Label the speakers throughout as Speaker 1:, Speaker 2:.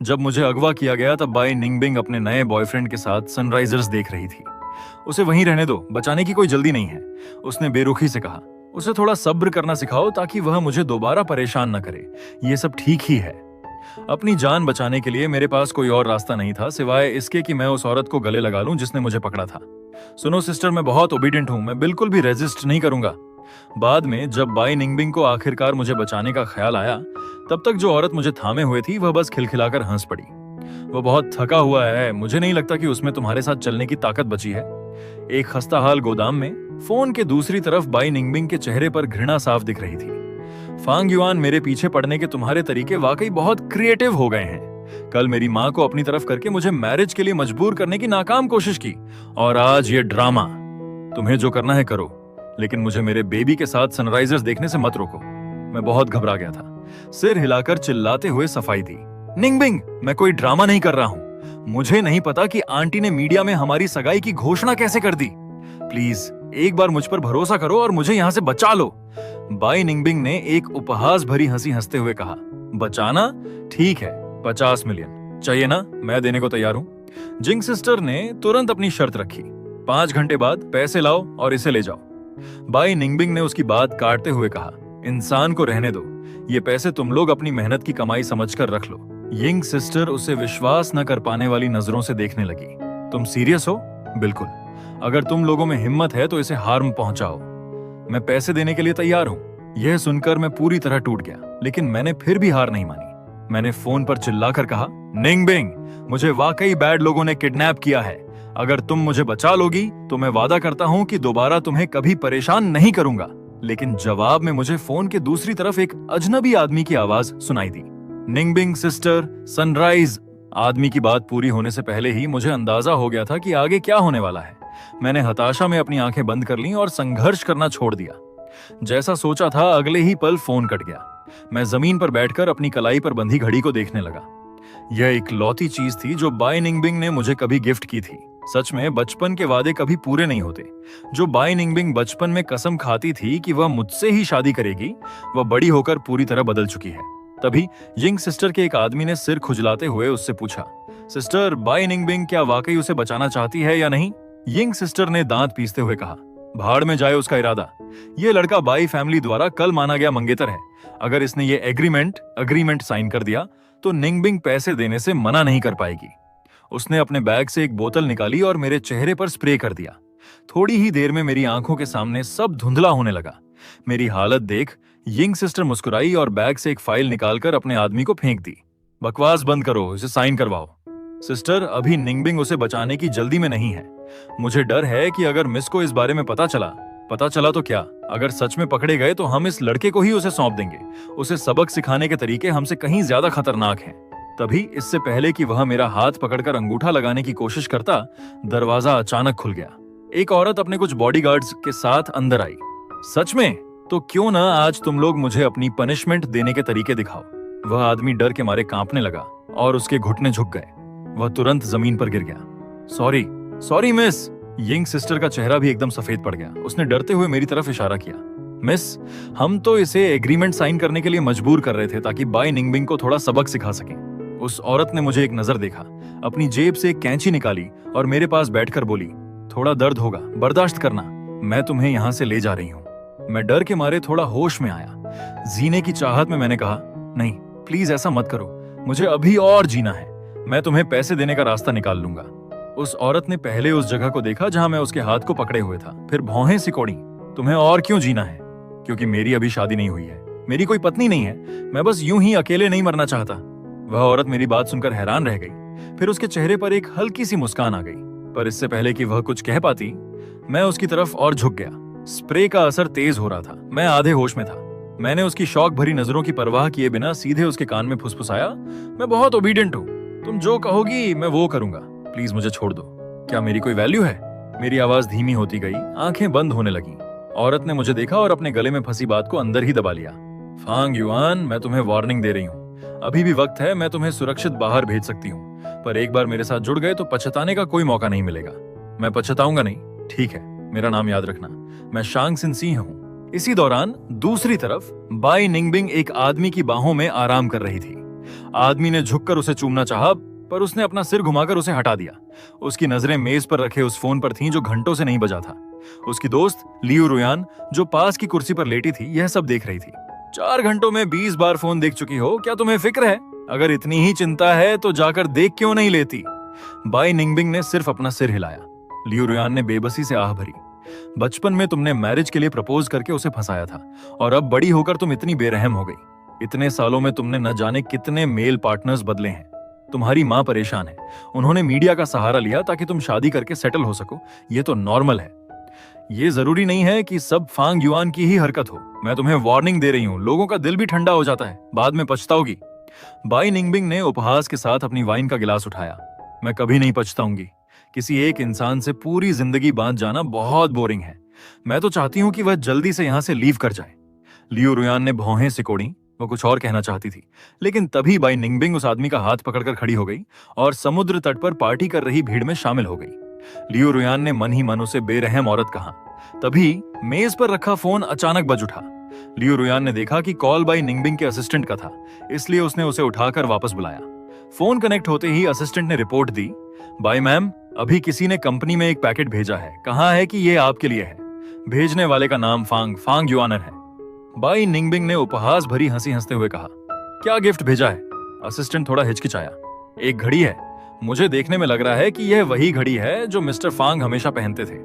Speaker 1: जब मुझे अगवा किया गया तब बाई निंगबिंग अपने नए बॉयफ्रेंड के साथ सनराइजर्स देख रही थी। उसे वहीं रहने दो, बचाने की कोई जल्दी नहीं है, उसने बेरुखी से कहा। उसे थोड़ा सब्र करना सिखाओ ताकि वह मुझे दोबारा परेशान न करे। ये सब ठीक ही है। अपनी जान बचाने के लिए मेरे पास कोई और रास्ता नहीं था सिवाय इसके कि मैं उस औरत को गले लगा लूं जिसने मुझे पकड़ा था। सुनो सिस्टर, मैं बहुत ओबीडियंट हूं, मैं बिल्कुल भी रेजिस्ट नहीं करूंगा। बाद में जब बाई निंगबिंग को आखिरकार मुझे बचाने का ख्याल आया, तब तक जो औरत मुझे थामे हुए थी वह बस खिलखिलाकर हंस पड़ी। वो बहुत थका हुआ है, मुझे नहीं लगता कि उसमें तुम्हारे साथ चलने की ताकत बची है। एक खस्ताहाल गोदाम में फोन के दूसरी तरफ बाई निंगबिंग के चेहरे पर घृणा साफ दिख रही थी। फांग युआन, मेरे पीछे पड़ने के तुम्हारे तरीके वाकई बहुत क्रिएटिव हो गए हैं। कल मेरी माँ को अपनी तरफ करके मुझे मैरिज के लिए मजबूर करने की नाकाम कोशिश की, और आज ये ड्रामा। तुम्हें जो करना है करो, लेकिन मुझे मेरे बेबी के साथ सनराइजर्स देखने से मत रोको। मैं बहुत घबरा गया था। सिर हिलाकर चिल्लाते हुए सफाई दी। निंगबिंग, मैं कोई ड्रामा नहीं कर रहा हूँ। मुझे नहीं पता कि आंटी ने मीडिया में हमारी सगाई की घोषणा कैसे कर दी। प्लीज एक बार मुझ पर भरोसा करो और मुझे यहाँ से बचा लो। बाई निंगबिंग ने एक उपहास भरी हंसी हंसते हुए कहा। बचाना? ठीक है, 50 मिलियन चाहिए ना? मैं देने को तैयार हूँ। जिंग सिस्टर ने तुरंत अपनी शर्त रखी। 5 घंटे बाद पैसे लाओ और इसे ले जाओ। बाई निंगबिंग ने उसकी बात काटते हुए कहा, इंसान को रहने दो, ये पैसे तुम लोग अपनी मेहनत की कमाई समझकर रख लो। यिंग सिस्टर उसे विश्वास न कर पाने वाली नजरों से देखने लगी। तुम सीरियस हो? बिल्कुल। अगर तुम लोगों में हिम्मत है तो इसे हार्म पहुंचाओ। मैं पैसे देने के लिए तैयार हूँ। यह सुनकर मैं पूरी तरह टूट गया, लेकिन मैंने फिर भी हार नहीं मानी। मैंने फोन पर चिल्लाकर कहा, निंगबिंग, मुझे वाकई बैड लोगों ने किडनैप किया है। अगर तुम मुझे बचा लोगी तो मैं वादा करता हूँ कि दोबारा तुम्हें कभी परेशान नहीं करूंगा। लेकिन जवाब में मुझे फोन के दूसरी तरफ एक अजनबी आदमी की आवाज सुनाई दी। निंगबिंग सिस्टर, सनराइज। आदमी की बात पूरी होने से पहले ही मुझे अंदाजा हो गया था कि आगे क्या होने वाला है। मैंने हताशा में अपनी आंखें बंद कर लीं और संघर्ष करना छोड़ दिया। जैसा सोचा था, अगले ही पल फोन कट गया। मैं जमीन पर बैठकर अपनी कलाई पर बंधी घड़ी को देखने लगा। यह एक लौती चीज थी जो बाई निंगबिंग ने मुझे कभी गिफ्ट की थी। सच में बचपन के वादे कभी पूरे नहीं होते। जो बाई निंगबिंग बचपन में कसम खाती थी कि वह मुझसे ही शादी करेगी, वह बड़ी होकर पूरी तरह बदल चुकी है। तभी यिंग सिस्टर के एक आदमी ने सिर खुजलाते हुए उससे पूछा, सिस्टर, बाई निंगबिंग क्या वाकई उसे बचाना चाहती है या नहीं? यिंग सिस्टर ने दांत पीसते हुए कहा, भाड़ में जाए उसका इरादा। यह लड़का बाई फैमिली द्वारा कल माना गया मंगेतर है। अगर इसने ये अग्रीमेंट साइन कर दिया तो निंगबिंग पैसे देने से मना नहीं कर पाएगी। उसने अपने बैग से एक बोतल निकाली और मेरे चेहरे पर स्प्रे कर दिया। थोड़ी ही देर में मेरी आंखों के सामने सब धुंधला होने लगा। मेरी हालत देख यिंग सिस्टर मुस्कुराई और बैग से एक फाइल निकालकर अपने आदमी को फेंक दी। बकवास बंद करो, इसे साइन करवाओ। सिस्टर, अभी निंगबिंग उसे बचाने की जल्दी में नहीं है। मुझे डर है कि अगर मिस को इस बारे में पता चला तो क्या? अगर सच में पकड़े गए तो हम इस लड़के को ही उसे सौंप देंगे। उसे सबक सिखाने के तरीके हमसे कहीं ज्यादा खतरनाक हैं। तभी इससे पहले कि वह मेरा हाथ पकड़कर अंगूठा लगाने की कोशिश करता, दरवाजा अचानक खुल गया। एक औरत अपने कुछ बॉडीगार्ड्स के साथ अंदर आई। सच में? तो क्यों ना आज तुम लोग मुझे अपनी पनिशमेंट देने के तरीके दिखाओ। वह आदमी डर के मारे कांपने लगा और उसके घुटने झुक गए। वह तुरंत जमीन पर गिर गया। Sorry miss. यिंग सिस्टर का चेहरा भी एकदम सफेद पड़ गया। उसने डरते हुए मेरी तरफ इशारा किया। मिस, हम तो इसे एग्रीमेंट साइन करने के लिए मजबूर कर रहे थे ताकि बाई निंगबिंग को थोड़ा सबक सिखा सकें। उस औरत ने मुझे एक नजर देखा, अपनी जेब से एक कैंची निकाली और मेरे पास बैठकर बोली, थोड़ा दर्द होगा, बर्दाश्त करना, मैं तुम्हें यहाँ से ले जा रही हूँ। मैं डर के मारे थोड़ा होश में आया। जीने की चाहत में मैंने कहा, नहीं प्लीज ऐसा मत करो, मुझे अभी और जीना है। मैं तुम्हें पैसे देने का रास्ता निकाल लूंगा। उस औरत ने पहले उस जगह को देखा जहां मैं उसके हाथ को पकड़े हुए था, फिर भौहें सिकोड़ी। तुम्हें और क्यों जीना है? क्योंकि मेरी अभी शादी नहीं हुई है, मेरी कोई पत्नी नहीं है, मैं बस यूं ही अकेले नहीं मरना चाहता। वह औरत मेरी बात सुनकर हैरान रह गई। फिर उसके चेहरे पर एक हल्की सी मुस्कान आ गई, पर इससे पहले कि वह कुछ कह पाती, मैं उसकी तरफ और झुक गया। स्प्रे का असर तेज हो रहा था। मैं आधे होश में था। मैंने उसकी शौक भरी नजरों की परवाह किए बिना सीधे उसके कान में फुसफुसाया, मैं बहुत ओबीडियंट हूँ, तुम जो कहोगी मैं वो करूंगा, प्लीज मुझे छोड़ दो। क्या मेरी कोई वैल्यू है? मेरी आवाज धीमी होती गई, आंखें बंद होने लगी। औरत ने मुझे देखा और अपने गले में फंसी बात को अंदर ही दबा लिया। फांग युआन, मैं तुम्हें वार्निंग दे रही हूँ, अभी भी वक्त है, मैं तुम्हें सुरक्षित बाहर भेज सकती हूँ, पर एक बार मेरे साथ जुड़ गए तो पछताने का कोई मौका नहीं मिलेगा। मैं पछताऊंगा नहीं, ठीक है? मेरा नाम याद रखना, मैं शांग सिंह हूँ। इसी दौरान दूसरी तरफ बाई निंगबिंग एक आदमी की बाहों में आराम कर रही थी। आदमी ने झुककर उसे चूमना चाहा, पर उसने अपना सिर घुमाकर उसे हटा दिया। उसकी नजरें मेज पर रखे उस फोन पर थीं जो घंटों से नहीं बजा था। उसकी दोस्त लियू रुयान, जो पास की कुर्सी पर लेटी थी, यह सब देख रही थी। 4 घंटों में 20 बार फोन देख चुकी हो, क्या तुम्हें फिक्र है? अगर इतनी ही चिंता है तो जाकर देख क्यों नहीं लेती? बाई निंगबिंग ने सिर्फ अपना सिर हिलाया। लियू रुयान ने बेबसी से आह भरी। बचपन में तुमने मैरिज के लिए प्रपोज करके उसे फंसाया था, और अब बड़ी होकर तुम इतनी बेरहम हो गई। इतने सालों में तुमने न जाने कितने मेल पार्टनर्स बदले हैं। तुम्हारी माँ परेशान है, उन्होंने मीडिया का सहारा लिया ताकि तुम शादी करके सेटल हो सको। ये तो नॉर्मल है। ये जरूरी नहीं है कि सब फांग युआन की ही हरकत हो। मैं तुम्हें वार्निंग दे रही हूँ, लोगों का दिल भी ठंडा हो जाता है, बाद में पछताओगी। बाई निंगबिंग ने उपहास के साथ अपनी वाइन का गिलास उठाया। मैं कभी नहीं पछताऊंगी। किसी एक इंसान से पूरी जिंदगी बांध जाना बहुत बोरिंग है। मैं तो चाहती हूँ कि वह जल्दी से यहाँ से लीव कर जाए। लियू रुयान ने भौहें सिकोड़ी। वो कुछ और कहना चाहती थी, लेकिन तभी बाई निंगबिंग उस आदमी का हाथ पकड़कर खड़ी हो गई और समुद्र तट पर पार्टी कर रही भीड़ में शामिल हो गई। लियू रुयान ने मन ही मन उसे बेरहम औरत कहा। तभी मेज पर रखा फोन अचानक बज उठा। लियू रुयान ने देखा कि कॉल बाई निंगबिंग के असिस्टेंट का था, इसलिए उसने उसे उठाकर वापस बुलाया। फोन कनेक्ट होते ही असिस्टेंट ने रिपोर्ट दी। बाई मैम, अभी किसी ने कंपनी में एक पैकेट भेजा है, कहा है कि ये आपके लिए है। भेजने वाले का नाम फांग युआनर है। बाई निंगबिंग ने उपहास भरी हंसी हंसते हुए कहा, क्या गिफ्ट भेजा है? असिस्टेंट थोड़ा हिचकिचाया। एक घड़ी है। मुझे देखने में लग रहा है कि यह वही घड़ी है जो मिस्टर फांग हमेशा पहनते थे।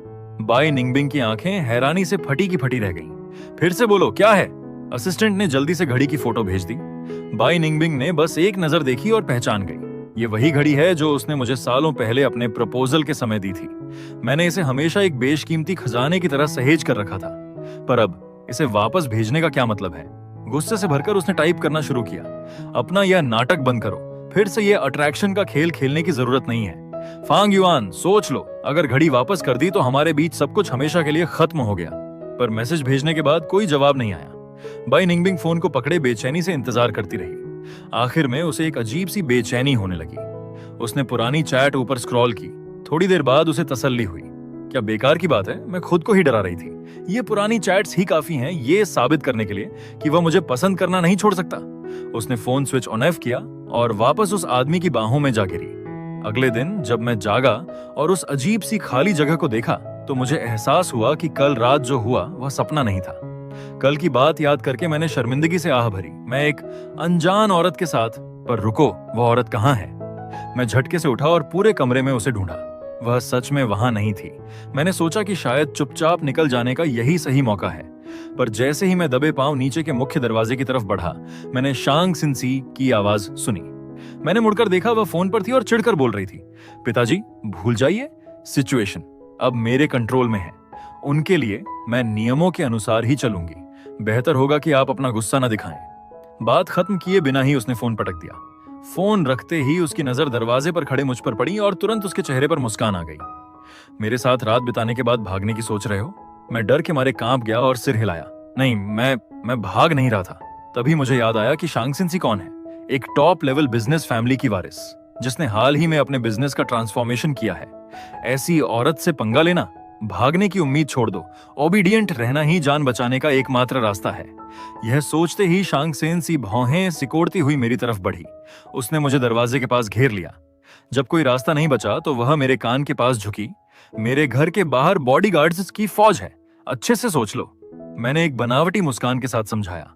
Speaker 1: बाई निंगबिंग की आंखें हैरानी से फटी की फटी रह गईं। फिर से बोलो, क्या है? असिस्टेंट ने जल्दी से घड़ी की फोटो भेज दी। बाई निंगबिंग ने बस एक नजर देखी और पहचान गई। ये वही घड़ी है जो उसने मुझे सालों पहले अपने प्रपोजल के समय दी थी। मैंने इसे हमेशा एक बेशकीमती खजाने की तरह सहेज कर रखा था, पर अब इसे वापस भेजने का क्या मतलब है? गुस्से से भरकर उसने टाइप करना शुरू किया। अपना यह नाटक बंद करो, फिर से यह अट्रैक्शन का खेल खेलने की जरूरत नहीं है। फांग युआन, सोच लो, अगर घड़ी वापस कर दी तो हमारे बीच सब कुछ हमेशा के लिए खत्म हो गया। पर मैसेज भेजने के बाद कोई जवाब नहीं आया। बाई निंगबिंग फोन को पकड़े बेचैनी से इंतजार करती रही। आखिर में उसे एक अजीब सी बेचैनी होने लगी। उसने पुरानी चैट ऊपर स्क्रॉल की। थोड़ी देर बाद उसे तसल्ली हुई। क्या बेकार की बात है, मैं खुद को ही डरा रही थी। ये पुरानी चैट्स ही काफी हैं ये साबित करने के लिए कि वह मुझे पसंद करना नहीं छोड़ सकता। उसने फोन स्विच ऑन ऑफ किया और वापस उस आदमी की बाहों में जा गिरी। अगले दिन जब मैं जागा और उस अजीब सी खाली जगह को देखा तो मुझे एहसास हुआ कि कल रात जो हुआ वह सपना नहीं था। कल की बात याद करके मैंने शर्मिंदगी से आह भरी। मैं एक अनजान औरत के साथ, पर रुको, वह औरत कहाँ है? मैं झटके से उठा और पूरे कमरे में उसे ढूंढा। वह सच में वहां नहीं थी। मैंने सोचा कि शायद चुपचाप निकल जाने का यही सही मौका है, पर जैसे ही मैं दबे पांव नीचे के मुख्य दरवाजे की तरफ बढ़ा, मैंने शांग सिंसी की आवाज सुनी। मैंने मुड़कर देखा, वह फोन पर थी और चिढ़कर बोल रही थी, पिताजी भूल जाइए, सिचुएशन अब मेरे कंट्रोल में है। उनके लिए मैं नियमों के अनुसार ही चलूंगी। बेहतर होगा कि आप अपना गुस्सा न दिखाएं। बात खत्म किए बिना ही उसने फोन पटक दिया। फोन रखते ही उसकी नजर दरवाजे पर खड़े मुझ पर पड़ी और तुरंत उसके चेहरे पर मुस्कान आ गई। मेरे साथ रात बिताने के बाद भागने की सोच रहे हो? मैं डर के मारे कांप गया और सिर हिलाया। नहीं, मैं भाग नहीं रहा था। तभी मुझे याद आया कि शांग सिंसी कौन है। एक टॉप लेवल बिजनेस फैमिली की वारिस, जिसने हाल ही में अपने बिजनेस का ट्रांसफॉर्मेशन किया है। ऐसी औरत से पंगा लेना, भागने की उम्मीद छोड़ दो। ओबीडियंट रहना ही जान बचाने का एकमात्र रास्ता है। यह सोचते ही शांग सेंसी भौहें सिकोड़ती हुई मेरी तरफ बढ़ी। उसने मुझे दरवाजे के पास घेर लिया। जब कोई रास्ता नहीं बचा तो वह मेरे कान के पास झुकी। मेरे घर के बाहर बॉडीगार्ड्स की फौज है, अच्छे से सोच लो। मैंने एक बनावटी मुस्कान के साथ समझाया।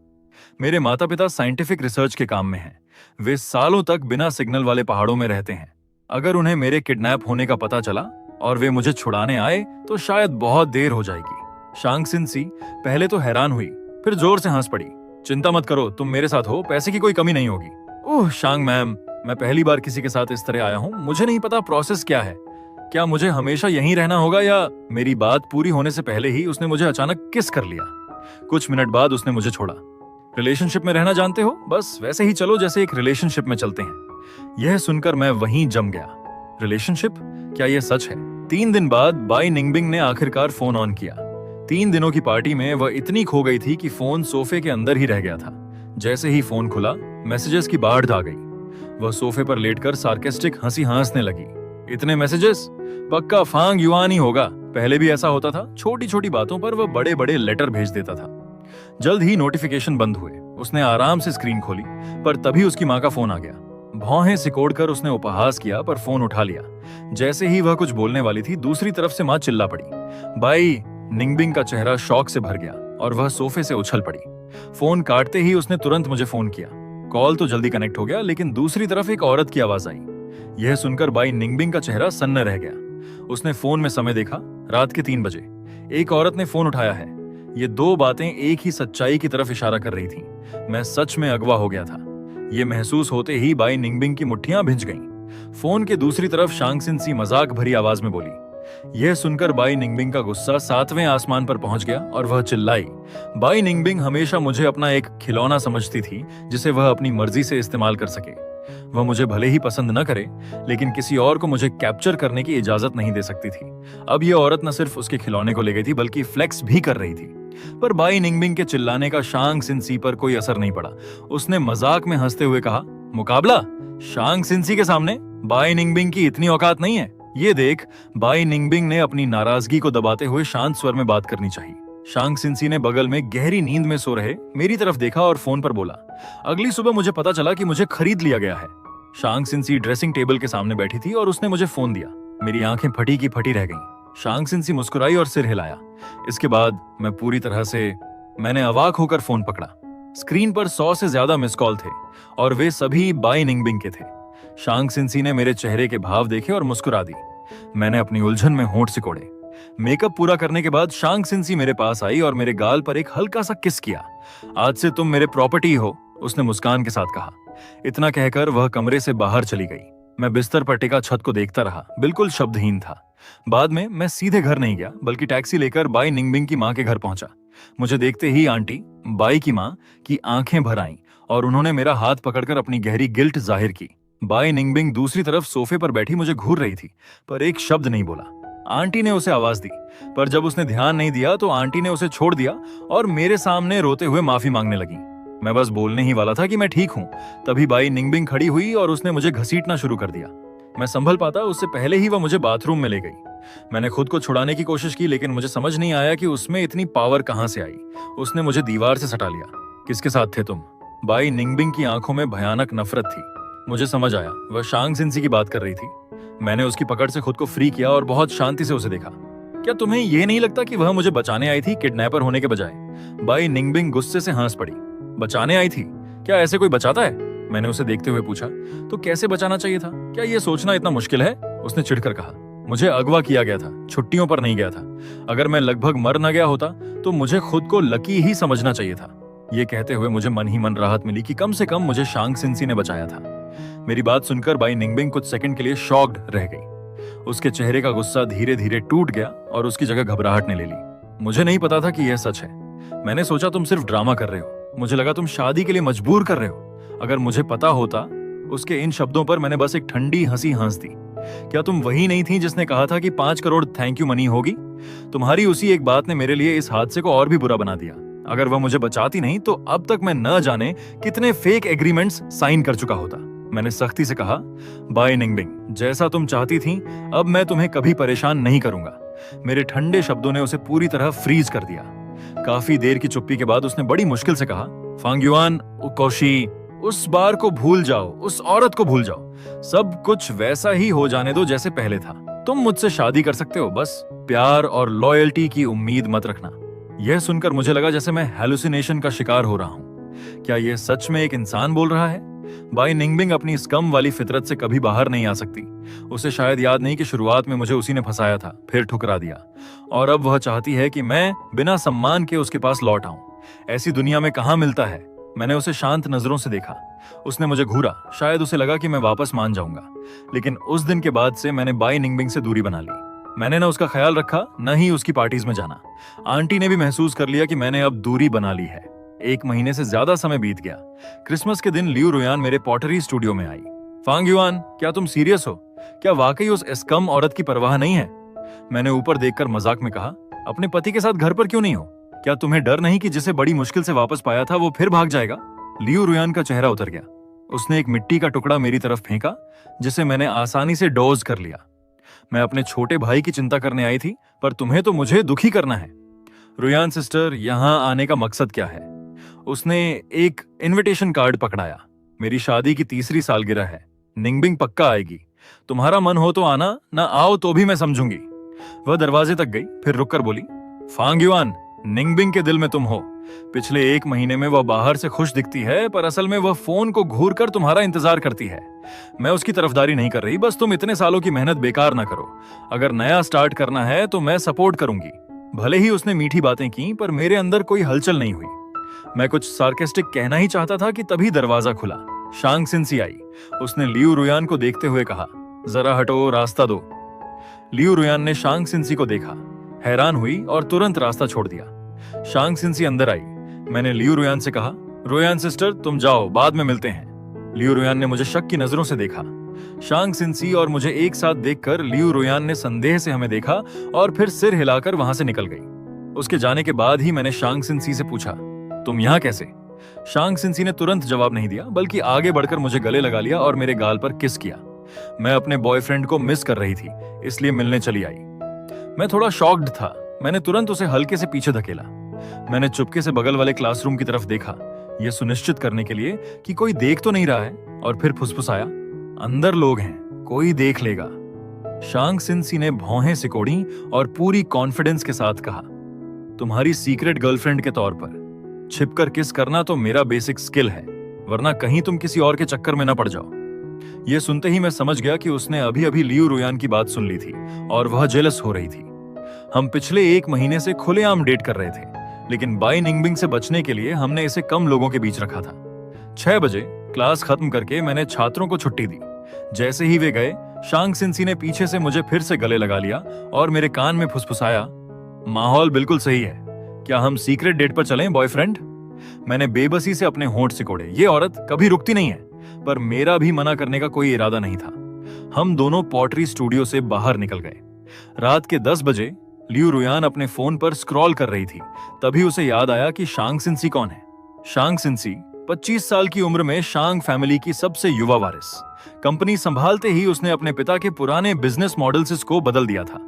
Speaker 1: मेरे माता पिता साइंटिफिक रिसर्च के काम में हैं। वे सालों तक बिना सिग्नल वाले पहाड़ों में रहते हैं। अगर उन्हें मेरे किडनैप होने का पता चला और वे मुझे छुड़ाने आए तो शायद बहुत देर हो जाएगी। शांग सिंसी पहले तो हैरान हुई, फिर जोर से हंस पड़ी। चिंता मत करो, तुम मेरे साथ हो, पैसे की कोई कमी नहीं होगी। ओह शांग मैम, मैं पहली बार किसी के साथ इस तरह आया हूँ। मुझे नहीं पता प्रोसेस क्या है। क्या मुझे हमेशा यहीं रहना होगा या? मेरी बात पूरी होने से पहले ही उसने मुझे अचानक किस कर लिया। कुछ मिनट बाद उसने मुझे छोड़ा। रिलेशनशिप में रहना जानते हो? बस वैसे ही चलो जैसे एक रिलेशनशिप में चलते हैं। यह सुनकर मैं वहीं जम गया। रिलेशनशिप? क्या यह सच है? 3 दिन बाद बाई निंगबिंग ने आखिरकार फोन ऑन किया। 3 दिनों की पार्टी में वह इतनी खो गई थी कि फोन सोफे के अंदर ही रह गया था। जैसे ही फोन खुला, मैसेजेस की बाढ़ आ गई। वह सोफे पर लेटकर सार्केस्टिक हंसी हंसने लगी। इतने मैसेजेस? पक्का फांग युआन ही होगा। पहले भी ऐसा होता था। छोटी छोटी बातों पर वह बड़े बड़े लेटर भेज देता था। जल्द ही नोटिफिकेशन बंद हुए। उसने आराम से स्क्रीन खोली, पर तभी उसकी माँ का फोन आ गया। भौहें सिकोड़कर उसने उपहास किया, पर फोन उठा लिया। जैसे ही वह कुछ बोलने वाली थी, दूसरी तरफ से माँ चिल्ला पड़ी। बाई निंगबिंग का चेहरा शौक से भर गया और वह सोफे से उछल पड़ी। फोन काटते ही उसने तुरंत मुझे फोन किया। कॉल तो जल्दी कनेक्ट हो गया, लेकिन दूसरी तरफ एक औरत की आवाज आई। यह सुनकर बाई निंगबिंग का चेहरा सन्न रह गया। उसने फोन में समय देखा, रात के 3 बजे। एक औरत ने फोन उठाया है। ये दो बातें एक ही सच्चाई की तरफ इशारा कर रही थीं। मैं सच में अगवा हो गया था। ये महसूस होते ही बाई निंगबिंग की मुट्ठियां भिंच गईं। फोन के दूसरी तरफ शांगसिन सी मजाक भरी आवाज में बोली। यह सुनकर बाई निंगबिंग का गुस्सा 7वें आसमान पर पहुंच गया और वह चिल्लाई। बाई निंगबिंग हमेशा मुझे अपना एक खिलौना समझती थी, जिसे वह अपनी मर्जी से इस्तेमाल कर सके। वह मुझे भले ही पसंद न करे, लेकिन किसी और को मुझे कैप्चर करने की इजाजत नहीं दे सकती थी। अब यह औरत न सिर्फ उसके खिलौने को ले गई थी, बल्कि फ्लेक्स भी कर रही थी। पर बाई निंगबिंग के चिल्लाने का शांगसिन सी पर कोई असर नहीं पड़ा। उसने मजाक में हंसते हुए कहा, मुकाबला शांगसिन सी के सामने? बाई निंगबिंग की इतनी औकात नहीं है। ये देख, बाई निंगबिंग ने अपनी नाराजगी को दबाते हुए शांत स्वर में बात करनी चाहिए। शांगसिन सी ने बगल में गहरी नींद में सो रहे मेरी तरफ देखा और फोन पर बोला, अगली सुबह मुझे पता चला कि मुझे खरीद लिया गया है। शांगसिन सी ड्रेसिंग टेबल के सामने बैठी थी और उसने मुझे फोन दिया। मेरी आंखें फटी की फटी रह गईं। शांगसिन सी मुस्कुराई और सिर हिलाया। इसके बाद मैंने अवाक होकर फोन पकड़ा। स्क्रीन पर 100 से ज्यादा मिस कॉल थे और वे सभी बाई निंगबिंग के थे। शांगसिन सी ने मेरे चेहरे के भाव देखे और मुस्कुरा दी। मैंने अपनी उलझन में होंठ सिकोड़े। मेकअप पूरा करने के बाद शांगसिन सी मेरे पास आई और मेरे गाल पर एक हल्का सा किस किया। आज से तुम मेरे प्रॉपर्टी हो, उसने मुस्कान के साथ कहा। इतना कहकर वह कमरे से बाहर चली गई। मैं बिस्तर पर टिका छत को देखता रहा, बिल्कुल शब्दहीन था। बाद में मैं सीधे घर नहीं गया, बल्कि टैक्सी लेकर बाई निंगबिंग की माँ के घर पहुंचा। मुझे देखते ही आंटी, बाई की माँ, की आंखें भर आईं और उन्होंने मेरा हाथ पकड़कर अपनी गहरी गिल्ट जाहिर की। बाई निंगबिंग दूसरी तरफ सोफे पर बैठी मुझे घूर रही थी, पर एक शब्द नहीं बोला। आंटी ने उसे आवाज दी, पर जब उसने ध्यान नहीं दिया तो आंटी ने उसे छोड़ दिया और मेरे सामने रोते हुए माफी मांगने लगी। मैं बस बोलने ही वाला था कि मैं ठीक हूं, तभी बाई निंगबिंग खड़ी हुई और उसने मुझे घसीटना शुरू कर दिया। मैं संभल पाता उससे पहले ही वह मुझे बाथरूम में ले गई। मैंने खुद को छुड़ाने की कोशिश की, लेकिन मुझे समझ नहीं आया कि उसमें इतनी पावर कहां से आई। उसने मुझे दीवार से सटा लिया। किसके साथ थे तुम? बाई निंगबिंग की आंखों में भयानक नफरत थी। मुझे समझ आया, वह शांगसिन सी की बात कर रही थी। मैंने उसकी पकड़ से खुद को फ्री किया और बहुत शांति से उसे देखा। क्या तुम्हें यह नहीं लगता कि वह मुझे बचाने आई थी, किडनैपर होने के बजाय? बाई निंगबिंग गुस्से से हंस पड़ी। बचाने आई थी? क्या ऐसे कोई बचाता है? मैंने उसे देखते हुए पूछा। तो कैसे बचाना चाहिए था? क्या यह सोचना इतना मुश्किल है? उसने चिढ़कर कहा। मुझे अगवा किया गया था, छुट्टियों पर नहीं गया था। अगर मैं लगभग मर न गया होता तो मुझे खुद को लकी ही समझना चाहिए था। ये कहते हुए मुझे मन ही मन राहत मिली कि कम से कम मुझे शांगसिन सी ने बचाया था। मेरी बात सुनकर बाई निंगबिंग कुछ सेकंड के लिए शॉक्ड रह गई। उसके चेहरे का गुस्सा धीरे धीरे टूट गया और उसकी जगह घबराहट ने ले ली। मुझे नहीं पता था कि यह सच है। मैंने सोचा तुम सिर्फ ड्रामा कर रहे हो। मुझे लगा तुम शादी के लिए मजबूर कर रहे हो। अगर मुझे पता होता। उसके इन शब्दों पर मैंने बस एक ठंडी हंसी हंस दी। क्या तुम वही नहीं थी जिसने कहा था कि 5 करोड़ थैंक यू मनी होगी? तुम्हारी उसी एक बात ने मेरे लिए इस हादसे को और भी बुरा बना दिया। अगर वह मुझे बचाती नहीं तो अब तक मैं न जाने कितने फेक एग्रीमेंट्स साइन कर चुका होता। मैंने सख्ती से कहा, बाई निंगबिंग, जैसा तुम चाहती थी, अब मैं तुम्हें कभी परेशान नहीं करूंगा। मेरे ठंडे शब्दों ने उसे पूरी तरह फ्रीज कर दिया। काफी देर की चुप्पी के बाद उसने बड़ी मुश्किल से कहा, फांग्युआन उकोशी, उस बार को भूल जाओ, उस औरत को भूल जाओ। सब कुछ वैसा ही हो जाने दो जैसे पहले था। तुम मुझसे शादी कर सकते हो, बस प्यार और लॉयल्टी की उम्मीद मत रखना। यह सुनकर मुझे लगा जैसे मैं हेलुसिनेशन का शिकार हो रहा हूं। क्या यह सच में एक इंसान बोल रहा है? बाई निंगबिंग अपनी स्कम वाली फितरत से कभी बाहर नहीं आ सकती। उसे शायद याद नहीं कि शुरुआत में मुझे उसी ने फंसाया था, फिर ठुकरा दिया, और अब वह चाहती है कि मैं बिना सम्मान के उसके पास लौट आऊं। ऐसी दुनिया में कहां मिलता है। मैंने उसे शांत नजरों से देखा। उसने मुझे घूरा। शायद उसे लगा कि मैं वापस मान जाऊंगा, लेकिन उस दिन के बाद से मैंने बाई निंगबिंग से दूरी बना ली। मैंने न उसका ख्याल रखा, न ही उसकी पार्टीज में जाना। आंटी ने भी महसूस कर लिया कि मैंने अब दूरी बना ली है। 1 महीने से ज्यादा समय बीत गया। क्रिसमस के दिन लियू रुयान मेरे पॉटरी स्टूडियो में आई। फांग्युआन, क्या तुम सीरियस हो? क्या वाकई उस एस्कम औरत की परवाह नहीं है? मैंने ऊपर देखकर मजाक में कहा, अपने पति के साथ घर पर क्यों नहीं हो? क्या तुम्हें डर नहीं कि जिसे बड़ी मुश्किल से वापस पाया था वो फिर भाग जाएगा? लियू रुयान का चेहरा उतर गया। उसने एक मिट्टी का टुकड़ा मेरी तरफ फेंका, जिसे मैंने आसानी से डोज कर लिया। मैं अपने छोटे भाई की चिंता करने आई थी, पर तुम्हें तो मुझे दुखी करना है। रुयान सिस्टर, यहां आने का मकसद क्या है? उसने एक इनविटेशन कार्ड पकड़ाया। मेरी शादी की 3री सालगिरह है, निंगबिंग पक्का आएगी, तुम्हारा मन हो तो आना, ना आओ तो भी मैं समझूंगी। वह दरवाजे तक गई, फिर रुककर बोली, फांग युआन, निंगबिंग के दिल में तुम हो। पिछले 1 महीने में वह बाहर से खुश दिखती है, पर असल में वह फोन को घूर कर तुम्हारा इंतजार करती है। मैं उसकी तरफदारी नहीं कर रही, बस तुम इतने सालों की मेहनत बेकार ना करो। अगर नया स्टार्ट करना है तो मैं सपोर्ट करूंगी। भले ही उसने मीठी बातें की, पर मेरे अंदर कोई हलचल नहीं हुई। मैं कुछ सार्केस्टिक कहना ही चाहता था कि तभी दरवाजा खुला। शांग सिंसी आई। उसने लियू रुयान को देखते हुए कहा, जरा हटो, रास्ता दो। लियू रुयान ने शांग सिंसी को देखा, हैरान हुई और तुरंत रास्ता छोड़ दिया। शांग सिंसी अंदर आई। मैंने लियू रुयान से कहा, रुयान सिस्टर तुम जाओ, बाद में मिलते हैं। लियू रुयान ने मुझे शक की नजरों से देखा। शांग सिंसी और मुझे एक साथ देखकर लियू रुयान ने संदेह से हमें देखा और फिर सिर हिलाकर वहां से निकल गई। उसके जाने के बाद ही मैंने शांग सिंसी से पूछा, तुम यहां कैसे? शांग सिंसी ने तुरंत जवाब नहीं दिया, बल्कि आगे बढ़कर मुझे गले लगा लिया और मेरे गाल पर किस किया। मैं अपने बॉयफ्रेंड को मिस कर रही थी, इसलिए मिलने चली आई। मैं थोड़ा शॉक्ड था। मैंने तुरंत उसे हल्के से पीछे धकेला। मैंने चुपके से बगल वाले क्लासरूम की तरफ देखा, यह सुनिश्चित करने के लिए कि कोई देख तो नहीं रहा है, और फिर फुसफुसाया, अंदर लोग हैं, कोई देख लेगा। शांग सिंसी ने भौहें सिकोड़ी और पूरी कॉन्फिडेंस के साथ कहा, तुम्हारी सीक्रेट गर्लफ्रेंड के तौर पर छिपकर किस करना तो मेरा बेसिक स्किल है, वरना कहीं तुम किसी और के चक्कर में न पड़ जाओ। यह सुनते ही मैं समझ गया कि उसने अभी अभी लियू रुयान की बात सुन ली थी और वह जेलस हो रही थी। हम पिछले 1 महीने से खुलेआम डेट कर रहे थे, लेकिन बाई निंगबिंग से बचने के लिए हमने इसे कम लोगों के बीच रखा था। 6 बजे क्लास खत्म करके मैंने छात्रों को छुट्टी दी। जैसे ही वे गए, शांग सिंसी ने पीछे से मुझे फिर से गले लगा लिया और मेरे कान में फुसफुसाया, माहौल बिल्कुल सही है, क्या हम सीक्रेट डेट पर चलें बॉयफ्रेंड? मैंने बेबसी से अपने होंठ सिकोड़े। ये औरत कभी रुकती नहीं है, पर मेरा भी मना करने का कोई इरादा नहीं था। हम दोनों पॉटरी स्टूडियो से बाहर निकल गए। रात के 10 बजे लियू रुयान अपने फोन पर स्क्रॉल कर रही थी। तभी उसे याद आया कि शांग सिंसी कौन है। शांग सिंसी 25 साल की उम्र में शांग फैमिली की सबसे युवा वारिस। कंपनी संभालते ही उसने अपने पिता के पुराने बिजनेस मॉडल्स को बदल दिया था।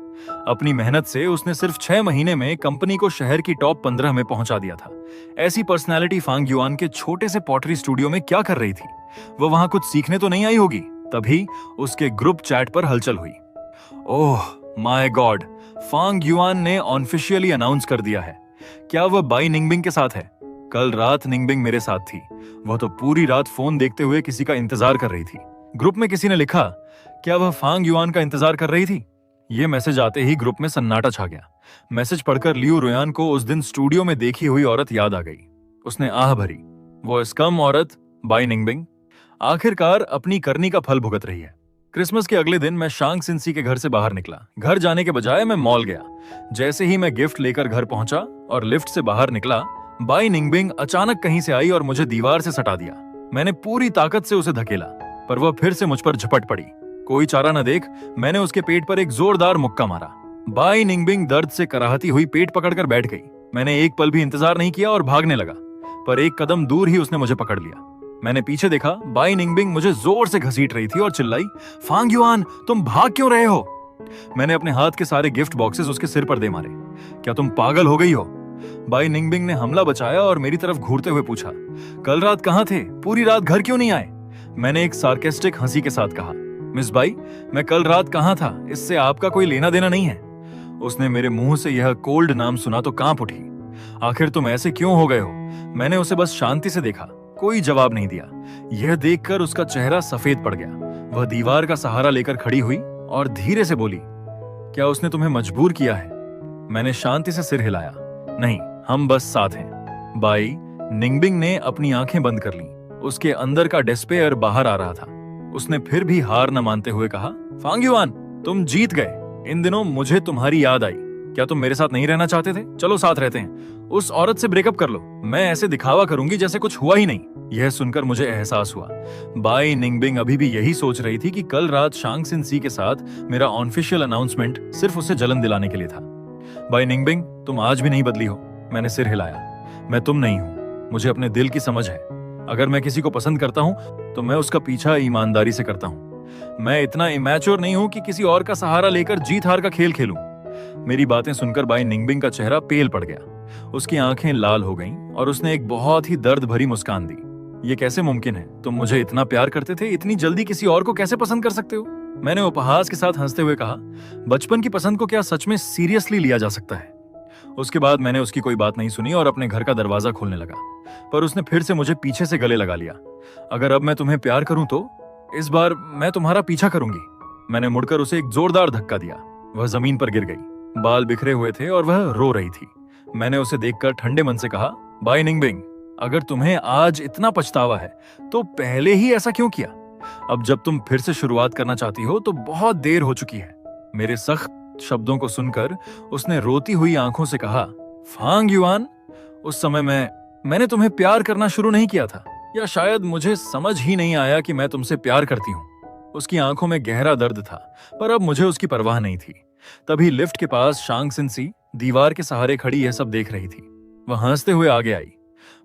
Speaker 1: अपनी मेहनत से उसने सिर्फ 6 महीने में कंपनी को शहर की टॉप 15 में पहुंचा दिया था। ऐसी पर्सनालिटी फांग युआन के छोटे से पॉटरी स्टूडियो में क्या कर रही थी? वो वहां कुछ सीखने तो नहीं आई होगी? तभी उसके ग्रुप चैट पर हलचल हुई। ओह माय गॉड, फांग युआन ने ऑफिशियली अनाउंस कर दिया है। क्या वह बाई निंगबिंग के साथ है? कल रात निंगबिंग मेरे साथ थी। वह तो पूरी रात फोन देखते हुए किसी का इंतजार कर रही थी। ग्रुप में किसी ने लिखा, क्या वह फांग युआन का इंतजार कर रही थी? यह मैसेज आते ही ग्रुप में सन्नाटा छा गया। मैसेज पढ़कर लियू रुयान को उस दिन स्टूडियो में देखी हुई औरत याद आ गई। उसने आह भरी, वो स्कम औरत बाई निंगबिंग आखिरकार अपनी करनी का फल भुगत रही है। क्रिसमस के अगले दिन मैं शांग सिंसी के घर से बाहर निकला। घर जाने के बजाय मैं मॉल गया। जैसे ही मैं गिफ्ट लेकर घर पहुंचा और लिफ्ट से बाहर निकला, बाई निंगबिंग अचानक कहीं से आई और मुझे दीवार से सटा दिया। मैंने पूरी ताकत से उसे धकेला, पर वह फिर से मुझ पर झपट पड़ी। कोई चारा न देख मैंने उसके पेट पर एक जोरदार मुक्का मारा। बाई निंगबिंग दर्द से कराहती हुई पेट पकड़कर बैठ गई। मैंने एक पल भी इंतजार नहीं किया और भागने लगा, पर एक कदम दूर ही उसने मुझे पकड़ लिया। मैंने पीछे देखा, बाई निंगबिंग मुझे जोर से घसीट रही थी और चिल्लाई, फांग युआन तुम भाग क्यों रहे हो? मैंने अपने हाथ के सारे गिफ्ट बॉक्सेस उसके सिर पर दे मारे। क्या तुम पागल हो गई हो? बाई निंगबिंग ने हमला बचाया और मेरी तरफ घूरते हुए पूछा, कल रात कहां थे? पूरी रात घर क्यों नहीं आए? मैंने एक सार्केस्टिक हंसी के साथ कहा, मिस बाई मैं कल रात कहां था, इससे आपका कोई लेना देना नहीं है। उसने मेरे मुंह से यह कोल्ड नाम सुना तो कांप उठी। आखिर तुम ऐसे क्यों हो गए हो? मैंने उसे बस शांति से देखा, कोई जवाब नहीं दिया। यह देखकर उसका चेहरा सफेद पड़ गया। वह दीवार का सहारा लेकर खड़ी हुई और धीरे से बोली, क्या उसने तुम्हें मजबूर किया है? मैंने शांति से सिर हिलाया, नहीं, हम बस साथ हैं। बाई निंगबिंग ने अपनी आंखें बंद कर लीं। उसके अंदर का डिस्पेयर बाहर आ रहा था। उसने फिर भी हार न मानते हुए कहा, फांग युआन तुम जीत गए। इन दिनों मुझे तुम्हारी याद आई। क्या तुम मेरे साथ नहीं रहना चाहते थे? चलो साथ रहते हैं। उस औरत से ब्रेकअप कर लो। मैं ऐसे दिखावा करूंगी जैसे कुछ हुआ ही नहीं। यह सुनकर मुझे एहसास हुआ, बाई निंगबिंग अभी भी यही सोच रही थी कि कल रात शांग सिंसी के साथ मेरा ऑफिशियल अनाउंसमेंट सिर्फ उसे जलन दिलाने के लिए था। बाई निंगबिंग तुम आज भी नहीं बदली हो। मैंने सिर हिलाया। मैं तुम नहीं हूं, मुझे अपने दिल की समझ है। अगर मैं किसी को पसंद करता हूं तो मैं उसका पीछा ईमानदारी से करता हूं। मैं इतना इमैच्योर नहीं हूं कि किसी और का सहारा लेकर जीत हार का खेल खेलूं। मेरी बातें सुनकर बाई निंगबिंग का चेहरा पेल पड़ गया। उसकी आंखें लाल हो गईं और उसने एक बहुत ही दर्द भरी मुस्कान दी। ये कैसे मुमकिन है? तुम मुझे इतना प्यार करते थे, इतनी जल्दी किसी और को कैसे पसंद कर सकते हो? मैंने उपहास के साथ हंसते हुए कहा, बचपन की पसंद को क्या सच में सीरियसली लिया जा सकता है? उसके बाद मैंने उसकी कोई बात नहीं सुनी और अपने घर का दरवाजा खोलने लगा, पर उसने फिर से मुझे पीछे से गले लगा लिया। अगर अब मैं तुम्हें प्यार करूं तो इस बार मैं तुम्हारा पीछा करूंगी। मैंने मुड़कर उसे एक जोरदार धक्का दिया। वह जमीन पर गिर गई, बाल बिखरे हुए थे और वह रो रही थी। मैंने उसे देखकर ठंडे मन से कहा, बाय निंगबिंग, अगर तुम्हें आज इतना पछतावा है तो पहले ही ऐसा क्यों किया? अब जब तुम फिर से शुरुआत करना चाहती हो तो बहुत देर हो चुकी है। मेरे सख्त शब्दों को सुनकर उसने रोती हुई आंखों से कहा, फांग युआन, उस समय मैंने तुम्हें प्यार करना शुरू नहीं किया था, या शायद मुझे समझ ही नहीं आया कि मैं तुमसे प्यार करती हूँ। उसकी आंखों में गहरा दर्द था, पर अब मुझे उसकी परवाह नहीं थी। तभी लिफ्ट के पास शांग सिंसी दीवार के सहारे खड़ी यह सब देख रही थी। वह हंसते हुए आगे आई।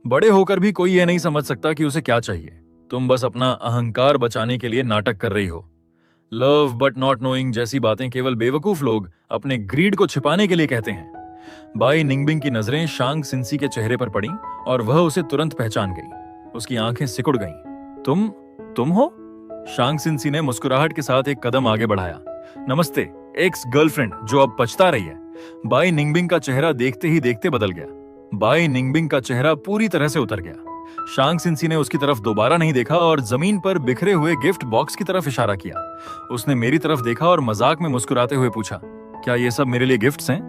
Speaker 1: बड़े होकर भी कोई यह नहीं समझ सकता कि उसे क्या चाहिए। तुम बस अपना अहंकार बचाने के लिए नाटक कर रही हो। लव बट नॉट नोइंग जैसी बातें केवल बेवकूफ लोग अपने ग्रीड को छिपाने के लिए कहते हैं। बाई निंगबिंग की नजरें शांग सिंसी के चेहरे पर पड़ी और वह उसे तुरंत पहचान गई। उसकी आंखें सिकुड़ गईं। तुम हो? शांग सिंसी ने मुस्कुराहट के साथ एक कदम आगे बढ़ाया। नमस्ते, एक्स गर्लफ्रेंड जो अब पछता रही है। बाई निंगबिंग का चेहरा देखते ही देखते बदल गया। बाई निंगबिंग का चेहरा पूरी तरह से उतर गया। शांग सिंसी ने उसकी तरफ दोबारा नहीं देखा और जमीन पर बिखरे हुए गिफ्ट बॉक्स की तरफ इशारा किया। उसने मेरी तरफ देखा और मजाक में मुस्कुराते हुए पूछा, क्या ये सब मेरे लिए गिफ्ट्स हैं?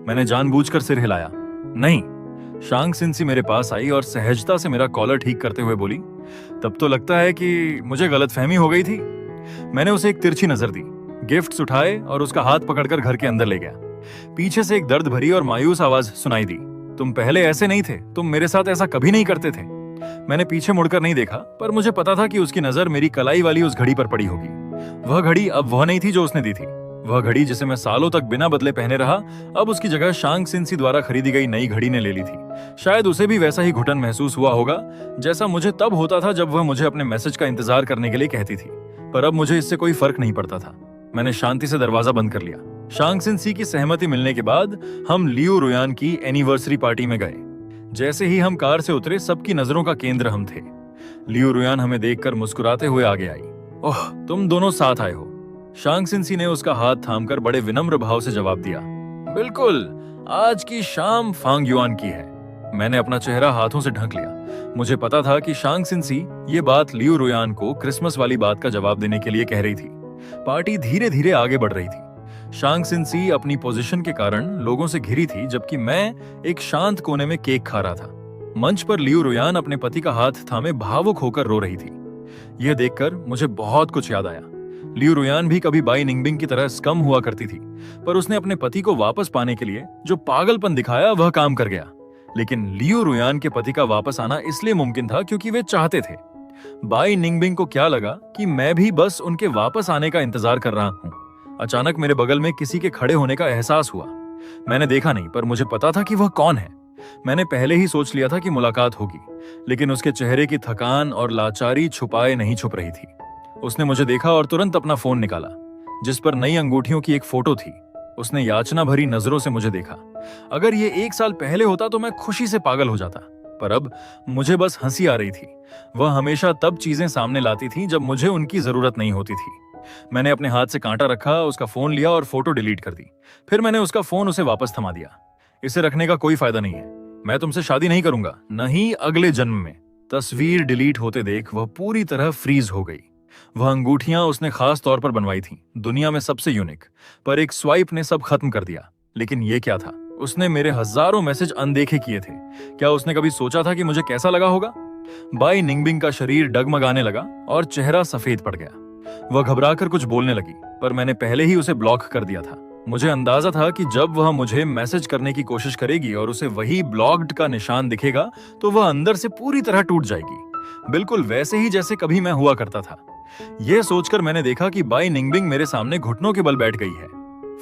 Speaker 1: मैंने जानबूझकर सिर हिलाया। नहीं। शांग सिंसी मेरे पास आई और सहजता से मेरा कॉलर ठीक करते हुए बोली, तब तो लगता है कि मुझे गलतफहमी हो गई थी। मैंने उसे एक तिरछी नजर दी, गिफ्ट्स उठाए और उसका हाथ पकड़कर घर के अंदर ले गया। पीछे से एक दर्द भरी और मायूस आवाज सुनाई दी, तुम पहले ऐसे नहीं थे, तुम मेरे साथ ऐसा कभी नहीं करते थे। मैंने पीछे मुड़कर नहीं देखा, पर मुझे पता था कि उसकी नजर मेरी कलाई वाली उस घड़ी पर पड़ी होगी। वह घड़ी अब वह नहीं थी जो उसने दी थी। वह घड़ी जिसे मैं सालों तक बिना बदले पहने रहा, अब उसकी जगह शांग सिंसी द्वारा खरीदी गई नई घड़ी ने ले ली थी। शायद उसे भी वैसा ही घुटन महसूस हुआ होगा जैसा मुझे तब होता था जब वह मुझे अपने मैसेज का इंतजार करने के लिए कहती थी, पर अब मुझे इससे कोई फर्क नहीं पड़ता था। मैंने शांति से दरवाजा बंद कर लिया। शांग सिंसी की सहमति मिलने के बाद हम लियू रुयान की एनिवर्सरी पार्टी में गए। जैसे ही हम कार से उतरे, सबकी नजरों का केंद्र हम थे। लियू रुयान हमें देखकर मुस्कुराते हुए आगे आई। ओह, तुम दोनों साथ आए हो। शांग सिंसी ने उसका हाथ थामकर बड़े विनम्र भाव से जवाब दिया, बिल्कुल, आज की शाम फांग युआन की है। मैंने अपना चेहरा हाथों से ढक लिया। मुझे पता था कि शांग सिंसी ये बात लियू रुयान को क्रिसमस वाली बात का जवाब देने के लिए कह रही थी। पार्टी धीरे धीरे आगे बढ़ रही थी। शांग सिंसी अपनी पोजीशन के कारण लोगों से घिरी थी, जबकि मैं एक शांत कोने में केक खा रहा था। मंच पर लियू रुयान अपने पति का हाथ थामे भावुक होकर रो रही थी। यह देखकर मुझे बहुत कुछ याद आया। लियू रुयान भी कभी बाई निंगबिंग की तरह स्कम हुआ करती थी, पर उसने अपने पति को वापस पाने के लिए जो पागलपन दिखाया वह काम कर गया। लेकिन लियू रुयान के पति का वापस आना इसलिए मुमकिन था क्योंकि वे चाहते थे। बाई निंगबिंग को क्या लगा कि मैं भी बस उनके वापस आने का इंतजार कर रहा हूँ। अचानक मेरे बगल में किसी के खड़े होने का एहसास हुआ। मैंने देखा नहीं, पर मुझे पता था कि वह कौन है। मैंने पहले ही सोच लिया था कि मुलाकात होगी, लेकिन उसके चेहरे की थकान और लाचारी छुपाए नहीं छुप रही थी। उसने मुझे देखा और तुरंत अपना फोन निकाला, जिस पर नई अंगूठियों की एक फोटो थी। उसने याचना भरी नजरों से मुझे देखा। अगर ये 1 साल पहले होता तो मैं खुशी से पागल हो जाता, पर अब मुझे बस हंसी आ रही थी। वह हमेशा तब चीजें सामने लाती थी जब मुझे उनकी जरूरत नहीं होती थी। मैंने अपने हाथ से कांटा रखा, उसका फोन लिया और फोटो डिलीट कर दी। फिर मैंने उसका फोन उसे वापस थमा दिया। इसे रखने का कोई फायदा नहीं है। मैं तुमसे शादी नहीं करूंगा, नहीं अगले जन्म में। तस्वीर डिलीट होते देख वह पूरी तरह फ्रीज हो गई। वह अंगूठियां उसने खास तौर पर बनवाई थीं, दुनिया में सबसे यूनिक, पर एक स्वाइप ने सब खत्म कर दिया। लेकिन ये क्या था? उसने मेरे हजारों मैसेज अनदेखे किए थे। क्या उसने कभी सोचा था कि मुझे कैसा लगा होगा? बाई निंगबिंग का शरीर डगमगाने लगा और चेहरा सफेद पड़ गया। वह घबराकर कुछ बोलने लगी, पर मैंने पहले ही उसे ब्लॉक कर दिया था। मुझे अंदाजा था कि जब वह मुझे मैसेज करने की कोशिश करेगी और उसे वही ब्लॉक्ड का निशान दिखेगा तो वह अंदर से पूरी तरह टूट जाएगी, बिल्कुल वैसे ही जैसे कभी मैं हुआ करता था। यह सोचकर मैंने देखा कि बाई निंगबिंग मेरे सामने घुटनों के बल बैठ गई है।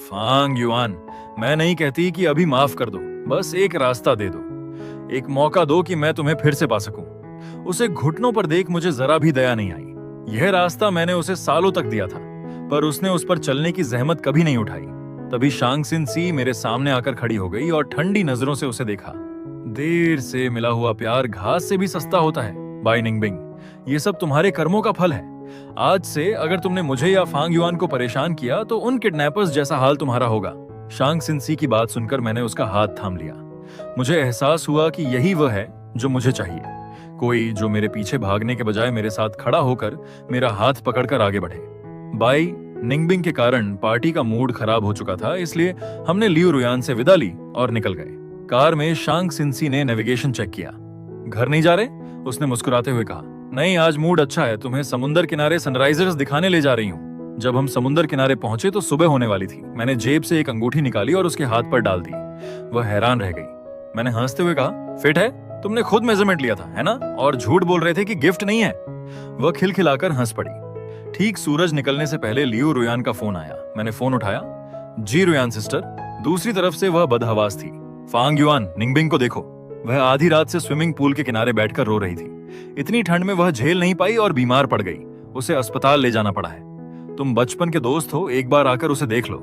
Speaker 1: फांग युआन, मैं नहीं कहती कि अभी माफ कर दो, बस एक रास्ता दे दो, एक मौका दो कि मैं तुम्हें फिर से पा सकूं। उसे घुटनों पर देख मुझे जरा भी दया नहीं आई। यह रास्ता मैंने उसे सालों तक दिया था, पर उसने उस पर चलने की जहमत कभी नहीं उठाई। तभी शांग सिंसी मेरे सामने आकर खड़ी हो गई और ठंडी नजरों से उसे देखा। देर से मिला हुआ प्यार घास से भी सस्ता होता है बाई निंगबिंग। ये सब तुम्हारे कर्मों का फल है। आज से अगर तुमने मुझे या फांग युआन को परेशान किया तो उन किडनैपर्स जैसा हाल तुम्हारा होगा। शांग सिंसी की बात सुनकर मैंने उसका हाथ थाम लिया। मुझे एहसास हुआ कि यही वह है जो मुझे चाहिए, कोई जो मेरे पीछे भागने के बजाय मेरे साथ खड़ा होकर मेरा हाथ पकड़कर आगे बढ़े। बाई निंगबिंग के कारण पार्टी का मूड खराब हो चुका था, इसलिए हमने लियू रुयान से विदा ली और निकल गए। कार में शांग सिंसी ने नेविगेशन चेक किया। घर नहीं जा रहे? उसने मुस्कुराते हुए कहा। नहीं, आज मूड अच्छा है, तुम्हें समुंदर किनारे सनराइजर्स दिखाने ले जा रही हूँ। जब हम समुंदर किनारे पहुंचे तो सुबह होने वाली थी। मैंने जेब से एक अंगूठी निकाली और उसके हाथ पर डाल दी। वह हैरान रह गई। मैंने हंसते हुए कहा, फिट है? तुमने खुद मेजरमेंट लिया था, है ना? और झूठ बोल रहे थे कि गिफ्ट नहीं है। वह खिलखिलाकर हंस पड़ी। ठीक सूरज निकलने से पहले लियू रुयान का फोन आया। मैंने फोन उठाया। जी रुयान सिस्टर। दूसरी तरफ से वह बदहवास थी। फांग युआन, निंगबिंग को देखो। वह आधी रात से स्विमिंग पूल के किनारे बैठकर रो रही थी। इतनी ठंड में वह झेल नहीं पाई और बीमार पड़ गई। उसे अस्पताल ले जाना पड़ा है। तुम बचपन के दोस्त हो, एक बार आकर उसे देख लो।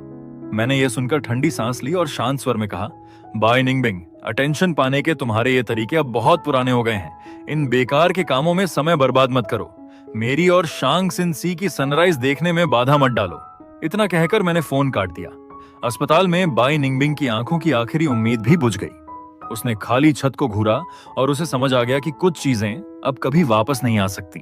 Speaker 1: मैंने यह सुनकर ठंडी सांस ली और शांत स्वर में कहा, बाय निंगबिंग, अटेंशन पाने के तुम्हारे ये तरीके अब बहुत पुराने हो गए हैं। इन बेकार के कामों में समय बर्बाद मत करो। मेरी और शांग सिंसी की सनराइज देखने में बाधा मत डालो। इतना कहकर मैंने फोन काट दिया। अस्पताल में बाई निंगबिंग की आंखों की आखिरी उम्मीद भी बुझ गई। उसने खाली छत को घूरा और उसे समझ आ गया कि कुछ चीजें अब कभी वापस नहीं आ सकती।